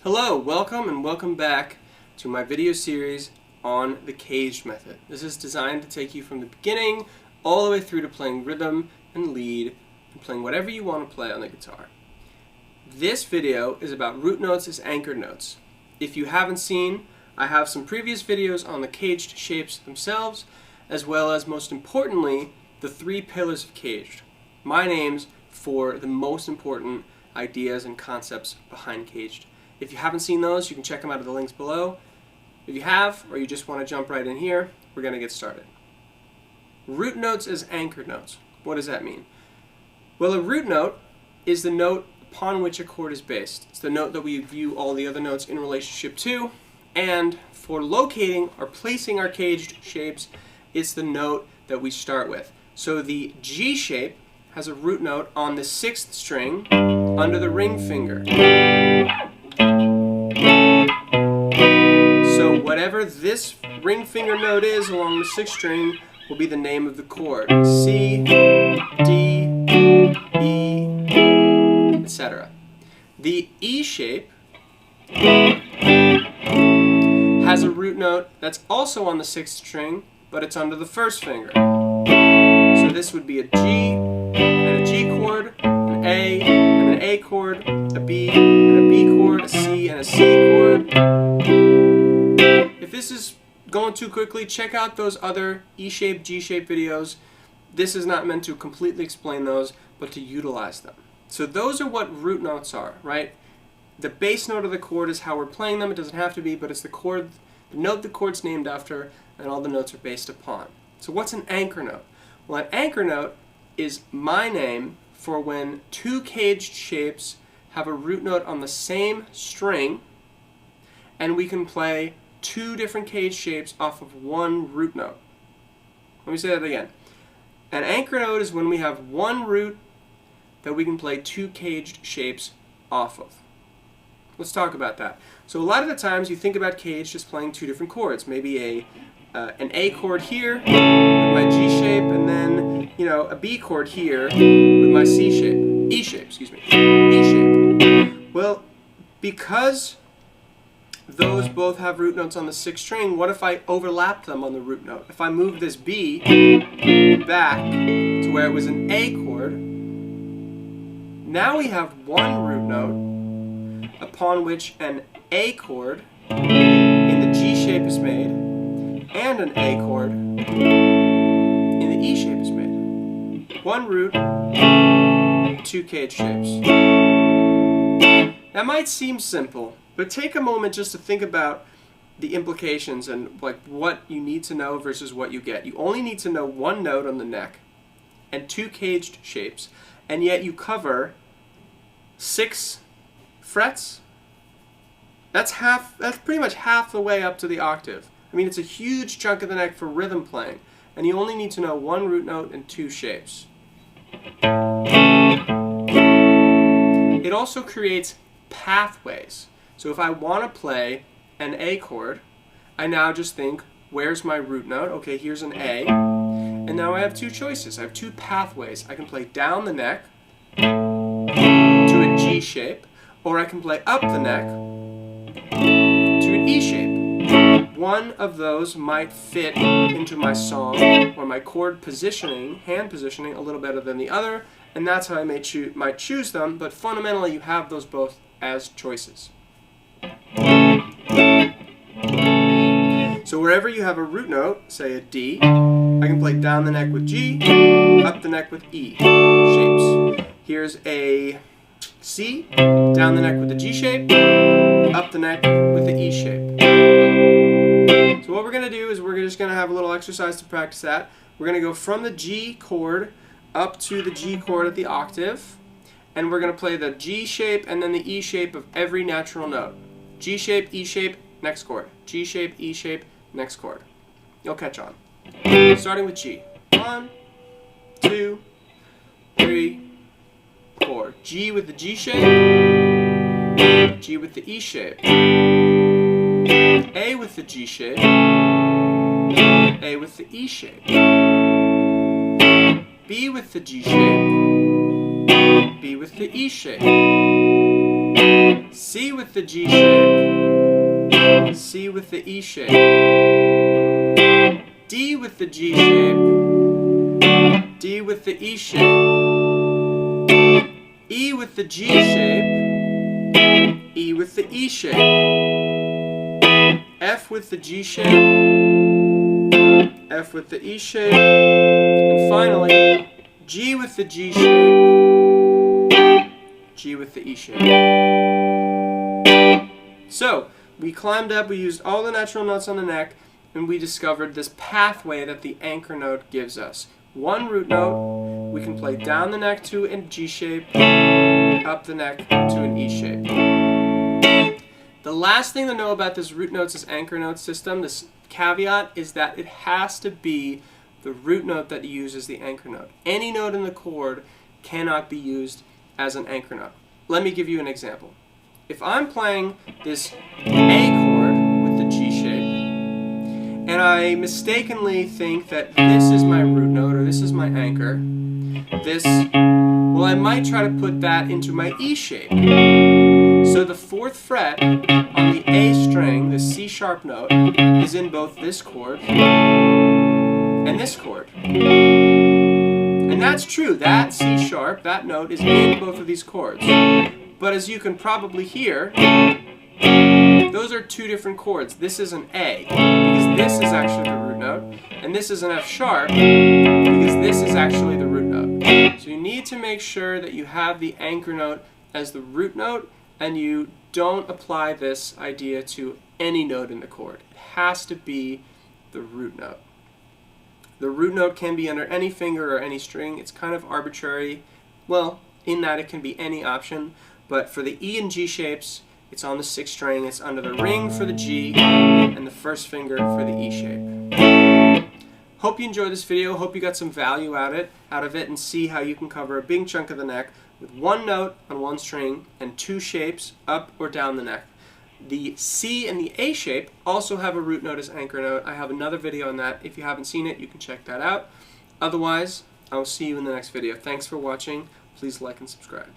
Hello, welcome back to my video series on the CAGED method. This is designed to take you from the beginning all the way through to playing rhythm and lead and playing whatever you want to play on the guitar. This video is about root notes as anchored notes. If you haven't seen, I have some previous videos on the CAGED shapes themselves, as well as, most importantly, the three pillars of CAGED. My names for the most important ideas and concepts behind CAGED. If you haven't seen those, you can check them out at the links below. If you have, or you just want to jump right in here, we're going to get started. Root notes as anchored notes. What does that mean? Well, a root note is the note upon which a chord is based. It's the note that we view all the other notes in relationship to, and for locating or placing our CAGED shapes, it's the note that we start with. So the G shape has a root note on the 6th string under the ring finger. So whatever this ring finger note is along the 6th string will be the name of the chord. C, D, E, etc. The E shape has a root note that's also on the 6th string, but it's under the 1st finger. So this would be a G and a G chord, an A and an A chord, a B and a B chord, a C and a C chord. If this is going too quickly, check out those other E-shape, G-shape videos. This is not meant to completely explain those, but to utilize them. So those are what root notes are, right? The bass note of the chord is how we're playing them. It doesn't have to be, but it's the chord, the note the chord's named after, and all the notes are based upon. So what's an anchor note? Well, an anchor note is my name for when two CAGED shapes have a root note on the same string, and we can play two different CAGED shapes off of one root note. Let me say that again. An anchor note is when we have one root that we can play two CAGED shapes off of. Let's talk about that. So a lot of the times you think about CAGED just playing two different chords. Maybe an A chord here with my G shape, and then a B chord here with my C shape, E shape, excuse me, E shape. Well, because those both have root notes on the 6th string, what if I overlap them on the root note? If I move this B back to where it was an A chord, now we have one root note upon which an A chord in the G shape is made and an A chord in the E shape is made. One root, two CAGED shapes. That might seem simple, but take a moment just to think about the implications and what you need to know versus what you get. You only need to know one note on the neck and two CAGED shapes, and yet you cover 6 frets. That's pretty much half the way up to the octave. I mean, it's a huge chunk of the neck for rhythm playing, and you only need to know one root note and two shapes. It also creates pathways. So if I want to play an A chord, I now just think, where's my root note? Okay, here's an A. And now I have two choices. I have two pathways. I can play down the neck to a G shape, or I can play up the neck to an E shape. One of those might fit into my song or my chord positioning, hand positioning, a little better than the other, and that's how I might choose them, but fundamentally you have those both as choices. So wherever you have a root note, say a D, I can play down the neck with G, up the neck with E shapes. Here's a C, down the neck with the G shape, up the neck with the E shape. So what we're going to do is we're just going to have a little exercise to practice that. We're going to go from the G chord up to the G chord at the octave, and we're going to play the G shape and then the E shape of every natural note. G shape, E shape, next chord. G shape, E shape, next chord. You'll catch on. Starting with G. 1, 2, 3, 4. G with the G shape. G with the E shape. A with the G shape. A with the E shape. B with the G shape. B with the E shape. C with the G shape, C with the E shape, D with the G shape, D with the E shape, E with the G shape, E with the E shape, F with the G shape, F with the E shape, and finally G with the G shape, G with the E shape. So, we climbed up, we used all the natural notes on the neck, and we discovered this pathway that the anchor note gives us. One root note, we can play down the neck to a G shape, up the neck to an E shape. The last thing to know about this root notes as anchor note system, this caveat, is that it has to be the root note that you use as the anchor note. Any note in the chord cannot be used as an anchor note. Let me give you an example. If I'm playing this A chord with the G shape, and I mistakenly think that this is my root note or this is my anchor, well, I might try to put that into my E shape. So the 4th fret on the A string, the C sharp note, is in both this chord and this chord. And that's true, that C sharp, that note, is in both of these chords. But as you can probably hear, those are two different chords. This is an A, because this is actually the root note, and this is an F sharp, because this is actually the root note. So you need to make sure that you have the anchor note as the root note, and you don't apply this idea to any note in the chord. It has to be the root note. The root note can be under any finger or any string. It's kind of arbitrary, well, in that it can be any option, but for the E and G shapes, it's on the 6th string, it's under the ring for the G, and the 1st finger for the E shape. Hope you enjoyed this video, hope you got some value out of it, and see how you can cover a big chunk of the neck with one note on one string and 2 shapes up or down the neck. The C and the A shape also have a root note as anchor note. I have another video on that. If you haven't seen it, you can check that out. Otherwise, I will see you in the next video. Thanks for watching. Please like and subscribe.